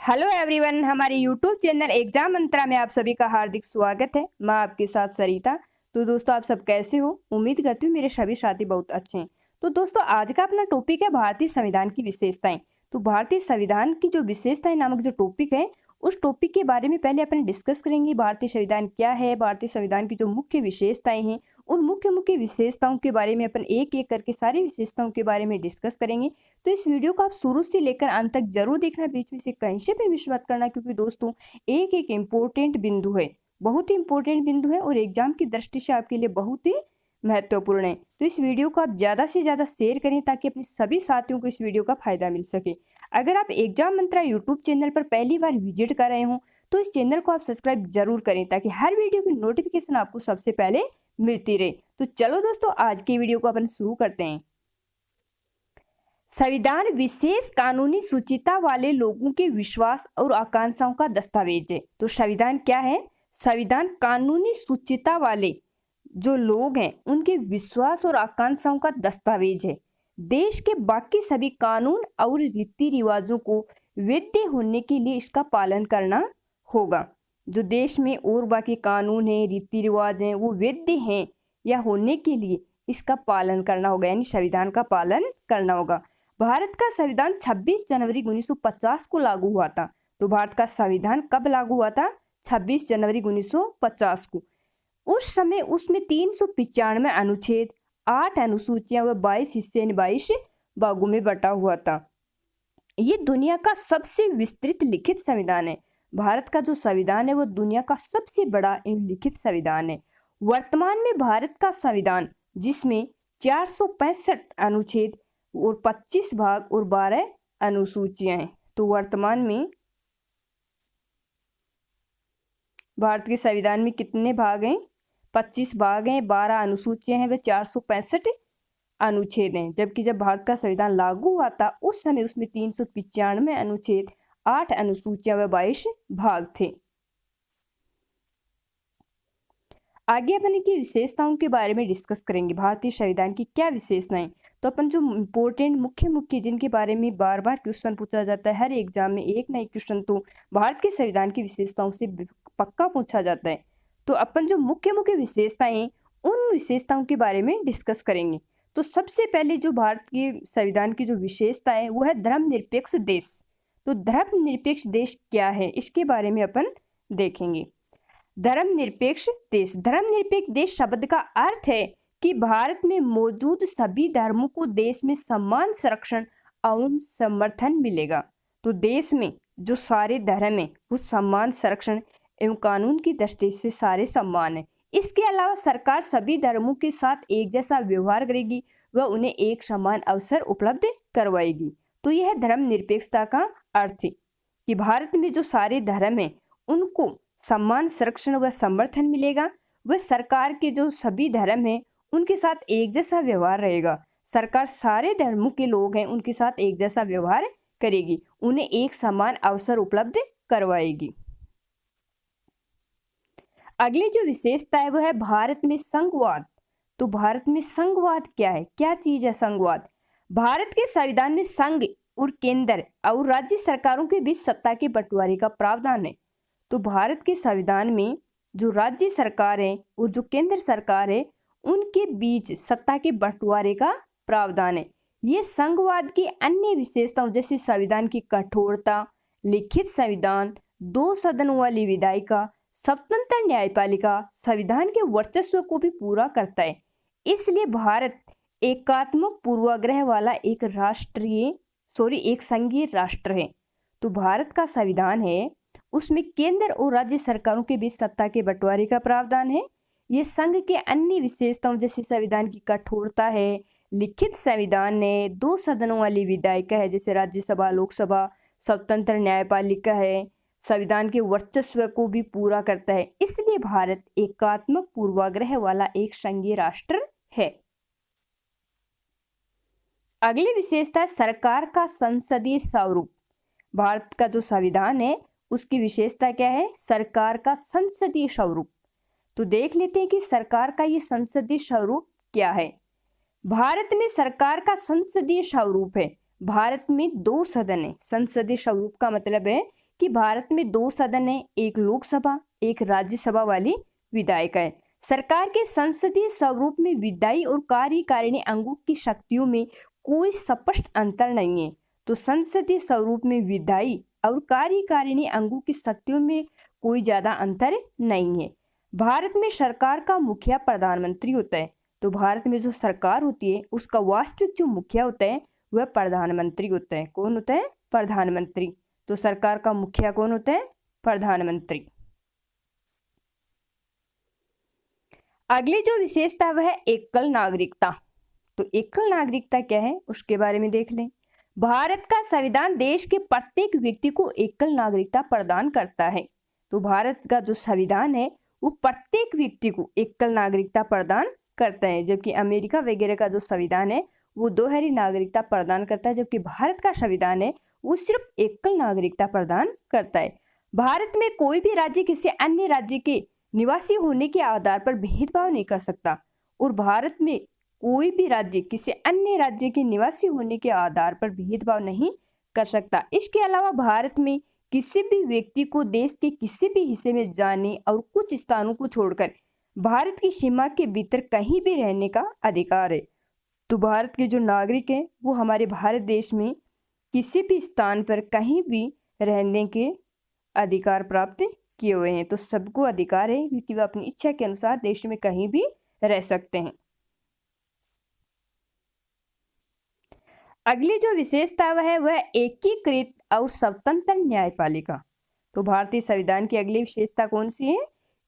Hello everyone, हमारे YouTube channel exam मंत्रा में आप सभी का हार्दिक स्वागत है। मैं आपके साथ सरिता। तो दोस्तों, आप सब कैसे हो? उम्मीद करती हूँ मेरे सभी साथी बहुत अच्छे हैं। तो दोस्तों, आज का अपना टॉपिक है भारतीय संविधान की विशेषताएं। तो भारतीय संविधान की जो विशेषताएं नामक जो टॉपिक है, उस टॉपिक के बारे में पहले अपन डिस्कस करेंगे। भारतीय संविधान क्या है, भारतीय संविधान की जो मुख्य विशेषताएं हैं, उन मुख्य मुख्य विशेषताओं के बारे में अपन एक एक करके सारी विशेषताओं के बारे में डिस्कस करेंगे। तो इस वीडियो को आप शुरू से लेकर अंत तक जरूर देखना, बीच में से कहीं से भी मिस मत करना, क्योंकि दोस्तों एक एक इम्पोर्टेंट बिंदु है, बहुत ही इंपॉर्टेंट बिंदु है और एग्जाम की दृष्टि से आपके लिए बहुत ही महत्वपूर्ण है। तो इस वीडियो को आप ज्यादा से ज्यादा शेयर करें ताकि अपने सभी साथियों को इस वीडियो का फायदा मिल सके। अगर आप एग्जाम मंत्रा यूट्यूब चैनल पर पहली बार विजिट कर रहे हो तो इस चैनल को आप सब्सक्राइब जरूर करें ताकि हर वीडियो की नोटिफिकेशन आपको सबसे पहले मिलती रहे। तो चलो दोस्तों, आज की वीडियो को अपन शुरू करते हैं। संविधान विशेष कानूनी सुचिता वाले लोगों के विश्वास और आकांक्षाओं का दस्तावेज है। तो संविधान क्या है? संविधान कानूनी सुचिता वाले जो लोग हैं उनके विश्वास और आकांक्षाओं का दस्तावेज है। देश के बाकी सभी कानून और रीति रिवाजों को वैध होने के लिए इसका पालन करना होगा। जो देश में और बाकी कानून है, रीति रिवाज हैं, वो वैध हैं या होने के लिए इसका पालन करना होगा, यानी संविधान का पालन करना होगा। भारत का संविधान 26 जनवरी 1950 को लागू हुआ था। तो भारत का संविधान कब लागू हुआ था? 26 जनवरी 1950 को। उस समय उसमें 395 अनुच्छेद, 8 अनुसूचियां व 22 हिस्से 22 भागों में बटा हुआ था। ये दुनिया का सबसे विस्तृत लिखित संविधान है। भारत का जो संविधान है वो दुनिया का सबसे बड़ा लिखित संविधान है। वर्तमान में भारत का संविधान, जिसमें 465 अनुच्छेद और 25 भाग और 12 अनुसूचियां हैं। तो वर्तमान में भारत के संविधान में कितने भाग हैं? 25 भाग हैं, 12 अनुसूचियां हैं व 465 अनुच्छेद हैं। जबकि जब भारत का संविधान लागू हुआ था उस समय उसमें 395 अनुच्छेद, 8 अनुसूचियां व 22 भाग थे। आगे अपन की विशेषताओं के बारे में डिस्कस करेंगे। भारतीय संविधान की क्या विशेषताएं? तो अपन जो इम्पोर्टेंट मुख्य जिनके बारे में बार बार क्वेश्चन पूछा जाता है, हर एग्जाम में एक ना एक क्वेश्चन तो भारत के संविधान की विशेषताओं से पक्का पूछा जाता है। तो अपन जो मुख्य विशेषताएं हैं उन विशेषताओं के बारे में डिस्कस करेंगे। तो सबसे पहले जो भारत के संविधान की जो विशेषता है वो है धर्मनिरपेक्ष देश। तो धर्मनिरपेक्ष देश क्या है, इसके बारे में अपन देखेंगे। धर्मनिरपेक्ष देश, धर्मनिरपेक्ष देश शब्द का अर्थ है कि भारत में मौजूद सभी धर्मों को देश में समान संरक्षण एवं समर्थन मिलेगा। तो देश में जो सारे धर्म है वो समान संरक्षण एवं कानून की दृष्टि से सारे समान है। इसके अलावा सरकार सभी धर्मों के साथ एक जैसा व्यवहार करेगी व उन्हें एक समान अवसर उपलब्ध करवाएगी। तो यह धर्मनिरपेक्षता का अर्थ है कि भारत में जो सारे धर्म है उनको समान संरक्षण व समर्थन मिलेगा, व सरकार के जो सभी धर्म हैं उनके साथ एक जैसा व्यवहार रहेगा। सरकार सारे धर्मों के लोग हैं उनके साथ एक जैसा व्यवहार करेगी, उन्हें एक समान अवसर उपलब्ध करवाएगी। अगली जो विशेषता है वो है भारत में संघवाद। तो भारत में संघवाद क्या है, क्या चीज है संघवाद? भारत के संविधान में संघ और केंद्र और राज्य सरकारों के बीच सत्ता के बंटवारे का प्रावधान है। तो भारत के संविधान में जो राज्य सरकार है और जो केंद्र सरकार है उनके बीच सत्ता के बंटवारे का प्रावधान है। ये संघवाद की अन्य विशेषताओं जैसे संविधान की कठोरता, लिखित संविधान, 2 सदनों वाली विधायिका, स्वतंत्र न्यायपालिका, संविधान के वर्चस्व को भी पूरा करता है। इसलिए भारत एकात्मक पूर्वाग्रह वाला एक संघीय राष्ट्र है। तो भारत का संविधान है उसमें केंद्र और राज्य सरकारों के बीच सत्ता के बंटवारे का प्रावधान है। ये संघ के अन्य विशेषताओं जैसे संविधान की कठोरता है, लिखित संविधान है, 2 सदनों वाली विधायिका है जैसे राज्यसभा, लोकसभा, स्वतंत्र न्यायपालिका है, संविधान के वर्चस्व को भी पूरा करता है। इसलिए भारत एकात्मक पूर्वाग्रह वाला एक संघीय राष्ट्र है। अगली विशेषता है सरकार का संसदीय स्वरूप। भारत का जो संविधान है उसकी विशेषता क्या है? सरकार का संसदीय स्वरूप। तो देख लेते हैं कि सरकार का ये संसदीय स्वरूप क्या है। भारत में सरकार का संसदीय स्वरूप है। भारत में 2 सदन है। संसदीय स्वरूप का मतलब है कि भारत में 2 सदन है, एक लोकसभा एक राज्यसभा वाली विधायिका है। सरकार के संसदीय स्वरूप में विधायी और कार्यकारिणी अंगों की शक्तियों में कोई स्पष्ट अंतर नहीं है। तो संसदीय स्वरूप में विधायी और कार्यकारिणी अंगों की शक्तियों में कोई ज्यादा अंतर नहीं है। भारत में सरकार का मुखिया प्रधानमंत्री होता है। तो भारत में जो सरकार होती है उसका वास्तविक जो मुखिया होता है वह प्रधानमंत्री होता है। कौन होता है? प्रधानमंत्री। तो सरकार का मुखिया कौन होता है? प्रधानमंत्री। अगली जो विशेषता वह है एकल नागरिकता। तो एकल नागरिकता क्या है उसके बारे में देख लें। भारत का संविधान देश के प्रत्येक व्यक्ति को एकल नागरिकता प्रदान करता है। तो भारत का जो संविधान है वो प्रत्येक व्यक्ति को एकल नागरिकता प्रदान करता है, जबकि अमेरिका वगैरह का जो संविधान है वो दोहरी नागरिकता प्रदान करता है, जबकि भारत का संविधान है वो सिर्फ एकल नागरिकता प्रदान करता है। भारत में कोई भी राज्य किसी अन्य राज्य के निवासी होने के आधार पर भेदभाव नहीं कर सकता और भारत में कोई भी राज्य किसी अन्य राज्य के निवासी होने के आधार पर भेदभाव नहीं कर सकता। इसके अलावा भारत में किसी भी व्यक्ति को देश के किसी भी हिस्से में जाने और कुछ स्थानों को छोड़कर भारत की सीमा के भीतर कहीं भी रहने का अधिकार है। तो भारत के जो नागरिक हैं वो हमारे भारत देश में किसी भी स्थान पर कहीं भी रहने के अधिकार प्राप्त किए हुए हैं। तो सबको अधिकार है क्योंकि वह अपनी इच्छा के अनुसार देश में कहीं भी रह सकते हैं। अगली जो विशेषता वह है वह एकीकृत और स्वतंत्र न्यायपालिका। तो भारतीय संविधान की अगली विशेषता कौन सी है?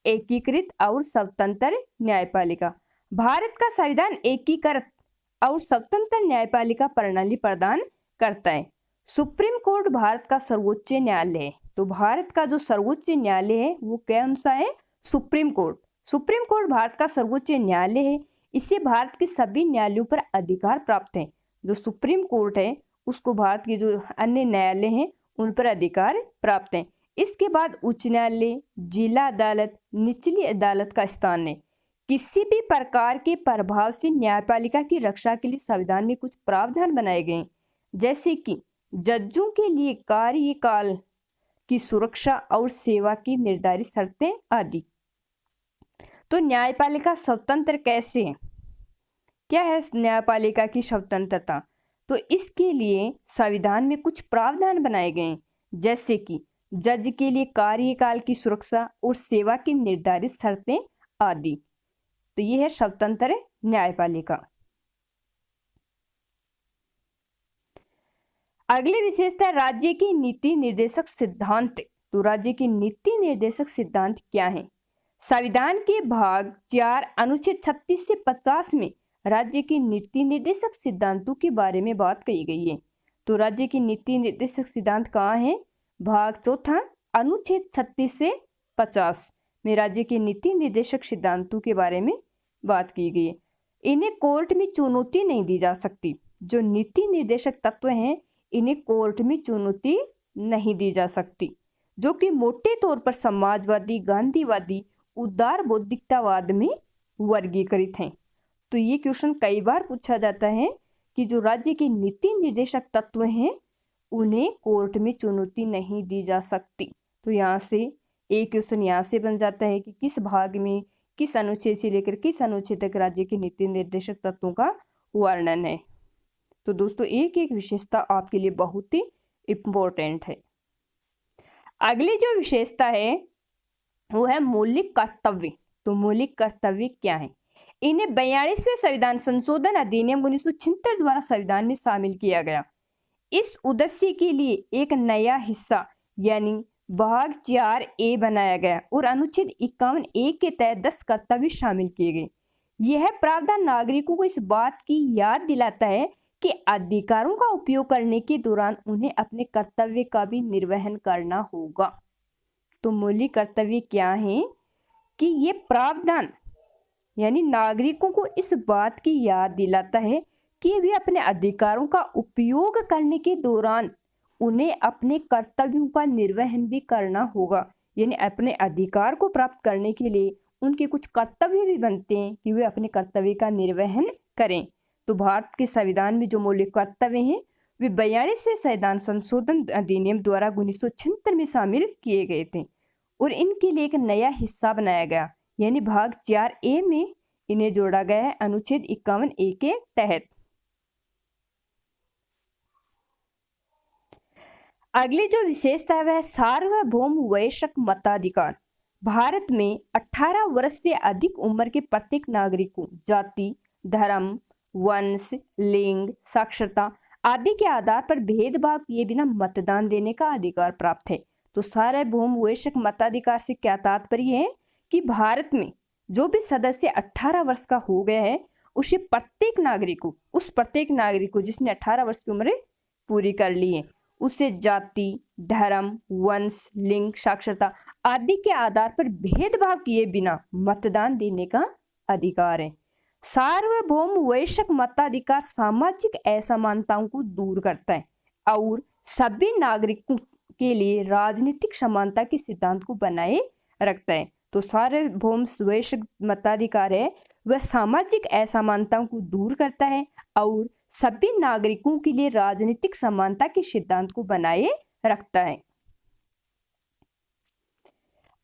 एकीकृत और स्वतंत्र न्यायपालिका। भारत का संविधान एकीकृत और स्वतंत्र न्यायपालिका प्रणाली प्रदान करता है। सुप्रीम कोर्ट भारत का सर्वोच्च न्यायालय है। तो भारत का जो सर्वोच्च न्यायालय है वो कौन सा है? Supreme court. Supreme court Bharat का सर्वोच्च न्यायालय है। इससे भारत के सभी न्यायालयों पर अधिकार प्राप्त है। जो सुप्रीम कोर्ट है उसको भारत के जो अन्य न्यायालय हैं उन पर अधिकार प्राप्त है। इसके बाद उच्च न्यायालय, जिला अदालत, निचली अदालत का स्थान है। किसी भी प्रकार के प्रभाव से न्यायपालिका की रक्षा के लिए संविधान में कुछ प्रावधान बनाए गए, जैसे कि जजों के लिए कार्यकाल की सुरक्षा और सेवा की निर्धारित शर्तें आदि। तो न्यायपालिका स्वतंत्र कैसे है? क्या है न्यायपालिका की स्वतंत्रता? तो इसके लिए संविधान में कुछ प्रावधान बनाए गए, जैसे कि जज के लिए कार्यकाल की सुरक्षा और सेवा की निर्धारित शर्तें आदि। तो ये है स्वतंत्र न्यायपालिका। अगली विशेषता राज्य की नीति निर्देशक सिद्धांत। तो राज्य की नीति निर्देशक सिद्धांत क्या है? संविधान के भाग 4 अनुच्छेद 36 से 50 में राज्य की नीति निर्देशक सिद्धांतों के बारे में बात कही गई है। तो राज्य की नीति निर्देशक सिद्धांत कहाँ है? भाग 4 अनुच्छेद 36 से 50 में राज्य के नीति निर्देशक सिद्धांतों के बारे में बात की गई है। इन्हें कोर्ट में चुनौती नहीं दी जा सकती। जो नीति निर्देशक तत्व हैं इन्हें कोर्ट में चुनौती नहीं दी जा सकती, जो कि मोटे तौर पर समाजवादी, गांधीवादी, उदार बौद्धिकतावाद में वर्गीकृत हैं। तो ये क्वेश्चन कई बार पूछा जाता है कि जो राज्य के नीति निर्देशक तत्व हैं उन्हें कोर्ट में चुनौती नहीं दी जा सकती। तो यहाँ से एक क्वेश्चन यहाँ से बन जाता है कि किस भाग में किस अनुच्छेद से लेकर किस अनुच्छेद तक राज्य के नीति निर्देशक तत्वों का वर्णन है। तो दोस्तों एक एक विशेषता आपके लिए बहुत ही इम्पोर्टेंट है। अगली जो विशेषता है वो है मौलिक कर्तव्य। तो मौलिक कर्तव्य क्या है? इन्हें 42वें संविधान संशोधन अधिनियम 1976 द्वारा संविधान में शामिल किया गया। इस उद्देश्य के लिए एक नया हिस्सा यानी भाग 4A बनाया गया और अनुच्छेद 51A के तहत 10 कर्तव्य शामिल किए गए। यह प्रावधान नागरिकों को इस बात की याद दिलाता है कि अधिकारों का उपयोग करने के दौरान उन्हें अपने कर्तव्य का भी निर्वहन करना होगा। तो मौलिक कर्तव्य क्या है कि ये प्रावधान यानी नागरिकों को इस बात की याद दिलाता है कि वे अपने अधिकारों का उपयोग करने के दौरान उन्हें अपने कर्तव्यों का निर्वहन भी करना होगा। यानी अपने अधिकार को प्राप्त करने के लिए उनके कुछ कर्तव्य भी बनते हैं कि वे अपने कर्तव्य का निर्वहन करें। तो भारत के संविधान में जो मौलिक कर्तव्य हैं वे 42 संविधान संशोधन अधिनियम द्वारा 1976 में शामिल किए गए थे और इनके लिए एक नया हिस्सा बनाया गया, यानी भाग 4A में इन्हें जोड़ा गया है अनुच्छेद 51A के तहत। अगली जो विशेषता है वह सार्वभौम वयस्क मताधिकार। भारत में 18 वर्ष से अधिक उम्र के प्रत्येक नागरिक को जाति, धर्म, वंश, लिंग, साक्षरता आदि के आधार पर भेदभाव किए बिना मतदान देने का अधिकार प्राप्त है। तो सार्वभौम वयस्क मताधिकार से क्या तात्पर्य है कि भारत में जो भी सदस्य 18 वर्ष का हो गया है उसे प्रत्येक नागरिक को जिसने 18 वर्ष की उम्र पूरी कर ली है उसे जाति, धर्म, वंश, लिंग, साक्षरता आदि के आधार पर भेदभाव किए बिना मतदान देने का अधिकार है। सार्वभौम वयस्क मताधिकार सामाजिक असमानताओं को दूर करता है और सभी नागरिकों के लिए राजनीतिक समानता के सिद्धांत को बनाए रखता है। तो सार्वभौम वयस्क मताधिकार है वह सामाजिक असमानताओं को दूर करता है और सभी नागरिकों के लिए राजनीतिक समानता के सिद्धांत को बनाए रखता है।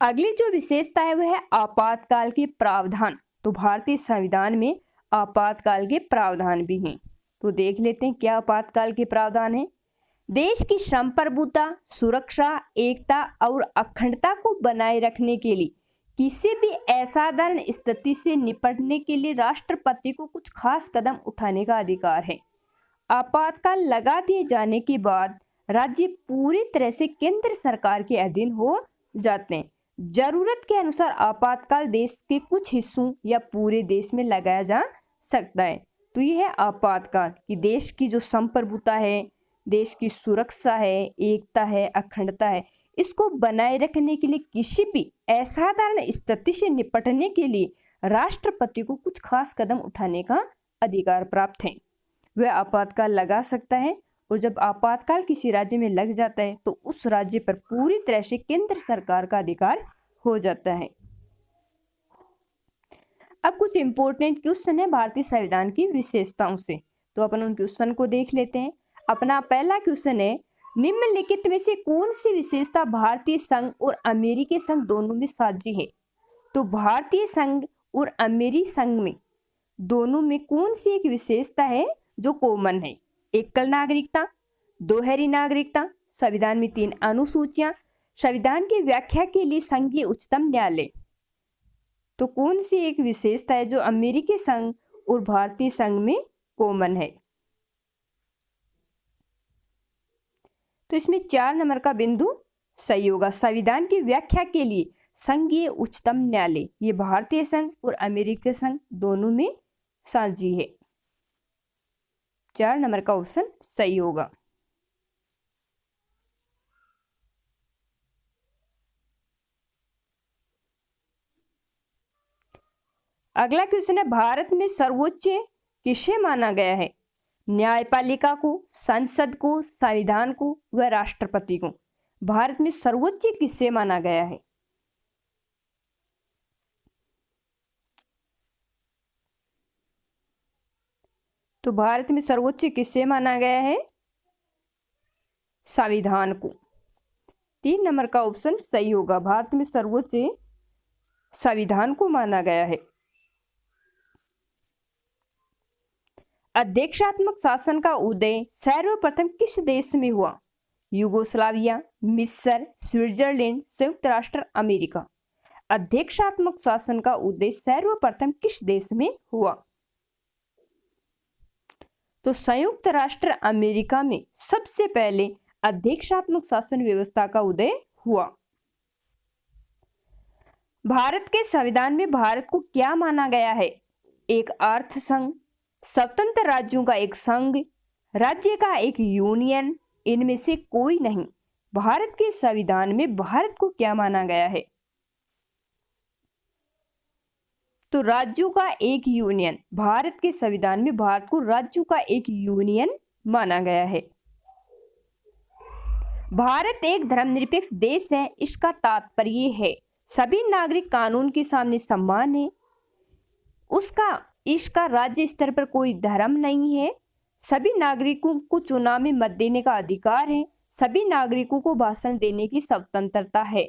अगली जो विशेषता है वह है आपातकाल के प्रावधान। तो भारतीय संविधान में आपातकाल के प्रावधान भी हैं, तो देख लेते हैं क्या आपातकाल के प्रावधान है। देश की संप्रभुता, सुरक्षा, एकता और अखंडता को बनाए रखने के लिए किसी भी असाधारण स्थिति से निपटने के लिए राष्ट्रपति को कुछ खास कदम उठाने का अधिकार है। आपातकाल लगा दिए जाने के बाद राज्य पूरी तरह से केंद्र सरकार के अधीन हो जाते हैं। जरूरत के अनुसार आपातकाल देश के कुछ हिस्सों या पूरे देश में लगाया जा सकता है। तो यह है आपातकाल कि देश की जो संप्रभुता है, देश की सुरक्षा है, एकता है, अखंडता है, इसको बनाए रखने के लिए किसी भी असाधारण स्थिति से निपटने के लिए राष्ट्रपति को कुछ खास कदम उठाने का अधिकार प्राप्त है। वह आपातकाल लगा सकता है और जब आपातकाल किसी राज्य में लग जाता है तो उस राज्य पर पूरी तरह से केंद्र सरकार का अधिकार हो जाता है। अब कुछ इंपॉर्टेंट क्वेश्चन है भारतीय संविधान की विशेषताओं से, तो अपन उन क्वेश्चन को देख लेते हैं। अपना पहला क्वेश्चन है, निम्नलिखित में से कौन सी विशेषता भारतीय संघ और अमेरिकी संघ दोनों में साझी है? तो भारतीय संघ और अमेरिकी संघ में दोनों में कौन सी एक विशेषता है जो कॉमन है? एकल नागरिकता, दोहरी नागरिकता, संविधान में 3 अनुसूचियां, संविधान की व्याख्या के लिए संघीय उच्चतम न्यायालय। तो कौन सी एक विशेषता है जो अमेरिकी संघ और भारतीय संघ में कॉमन है? तो इसमें 4 नंबर का बिंदु सही होगा। संविधान की व्याख्या के लिए संघीय उच्चतम न्यायालय ये भारतीय संघ और अमेरिकी संघ दोनों में साझी है। 4 नंबर का ऑप्शन सही होगा। अगला क्वेश्चन है, भारत में सर्वोच्च किसे माना गया है? न्यायपालिका को, संसद को, संविधान को व राष्ट्रपति को। भारत में सर्वोच्च किसे माना गया है? तो भारत में सर्वोच्च किसे माना गया है? संविधान को। 3 नंबर का ऑप्शन सही होगा। भारत में सर्वोच्च संविधान को माना गया है। अध्यक्षात्मक शासन का उदय सर्वप्रथम किस देश में हुआ? यूगोस्लाविया, मिस्र, स्विट्जरलैंड, संयुक्त राष्ट्र अमेरिका। अध्यक्षात्मक शासन का उदय सर्वप्रथम किस देश में हुआ? तो संयुक्त राष्ट्र अमेरिका में सबसे पहले अध्यक्षात्मक शासन व्यवस्था का उदय हुआ। भारत के संविधान में भारत को क्या माना गया है? एक अर्थ संघ, स्वतंत्र राज्यों का एक संघ, राज्य का एक यूनियन, इनमें से कोई नहीं। भारत के संविधान में भारत को क्या माना गया है? तो राज्यों का एक यूनियन। भारत के संविधान में भारत को राज्यों का एक यूनियन माना गया है। भारत एक धर्मनिरपेक्ष देश है, इसका तात्पर्य है सभी नागरिक कानून के सामने समान है। इसका राज्य स्तर पर कोई धर्म नहीं है, सभी नागरिकों को चुनाव में मत देने का अधिकार है। सभी नागरिकों को भाषण देने की स्वतंत्रता है।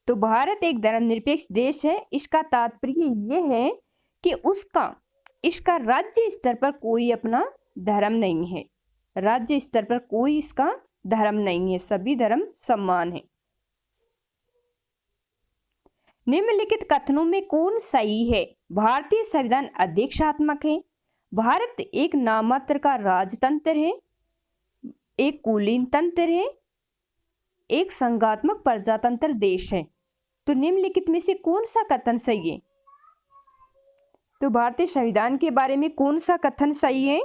तो भारत एक धर्मनिरपेक्ष देश है। इसका तात्पर्य यह है कि इसका राज्य स्तर पर कोई अपना धर्म नहीं है। राज्य स्तर पर कोई इसका धर्म नहीं है, सभी धर्म समान है। निम्नलिखित कथनों में कौन सही है? भारतीय संविधान अध्यक्षात्मक है। भारत एक नाममात्र का राजतंत्र है, एक कुलीन तंत्र है, एक संघात्मक प्रजातंत्र देश है। तो निम्नलिखित में से कौन सा कथन सही है? तो भारतीय संविधान के बारे में कौन सा कथन सही है?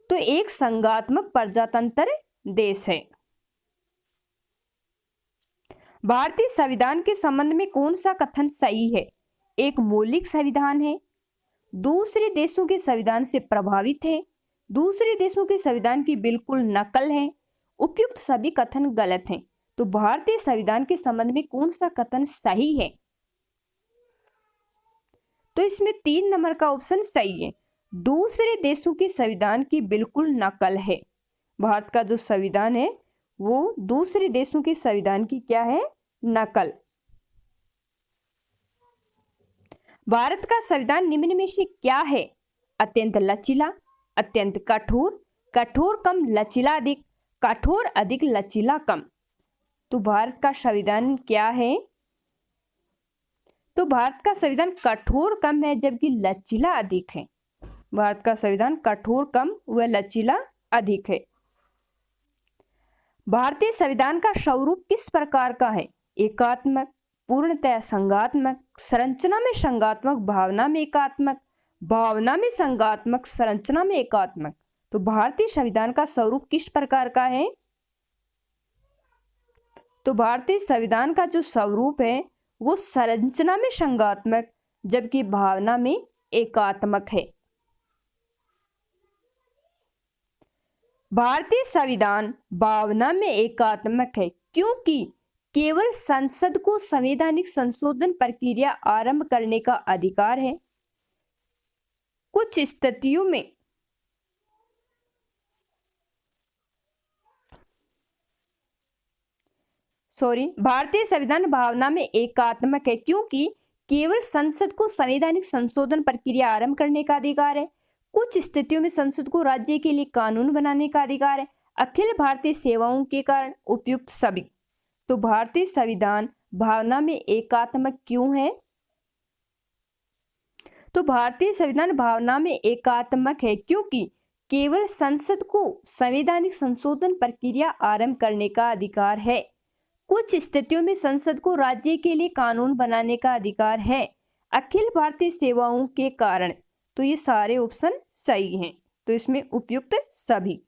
तो एक संघात्मक प्रजातंत्र देश है। भारतीय संविधान के संबंध में कौन सा कथन सही है? एक मौलिक संविधान है, दूसरे देशों के संविधान से प्रभावित है, दूसरे देशों के संविधान की बिल्कुल नकल है। उपयुक्त सभी कथन गलत हैं। तो भारतीय संविधान के संबंध में कौन सा कथन सही है? तो इसमें 3 नंबर का ऑप्शन सही है। दूसरे देशों के संविधान की बिल्कुल नकल है। भारत का जो संविधान है वो दूसरे देशों के संविधान की क्या है? नकल। भारत का संविधान निम्न में से क्या है? अत्यंत लचीला, अत्यंत कठोर, कठोर कम लचीला अधिक, कठोर अधिक लचीला कम। तो भारत का संविधान क्या है? तो भारत का संविधान कठोर कम है जबकि लचीला अधिक है। भारत का संविधान कठोर कम व लचीला अधिक है। भारतीय संविधान का स्वरूप किस प्रकार का है? एकात्मक, पूर्णतः संघात्मक, संरचना में संघात्मक, भावना में एकात्मक, भावना में संघात्मक, संरचना में एकात्मक। तो भारतीय संविधान का स्वरूप किस प्रकार का है? तो भारतीय संविधान का जो स्वरूप है वो संरचना में संघात्मक जबकि भावना में एकात्मक है। भारतीय संविधान भावना में एकात्मक है क्योंकि केवल संसद को संवैधानिक संशोधन प्रक्रिया आरंभ करने का अधिकार है। कुछ स्थितियों में भारतीय संविधान भावना में एकात्मक है क्योंकि केवल संसद को संवैधानिक संशोधन प्रक्रिया आरंभ करने का अधिकार है। कुछ स्थितियों में संसद को राज्य के लिए कानून बनाने का अधिकार है। अखिल भारतीय सेवाओं के कारण उपयुक्त सभी। तो भारतीय संविधान भावना में एकात्मक क्यों है? तो भारतीय संविधान भावना में एकात्मक है क्योंकि केवल संसद को संवैधानिक संशोधन प्रक्रिया आरंभ करने का अधिकार है। कुछ स्थितियों में संसद को राज्य के लिए कानून बनाने का अधिकार है। अखिल भारतीय सेवाओं के कारण। तो ये सारे ऑप्शन सही हैं। तो इसमें उपयुक्त सभी।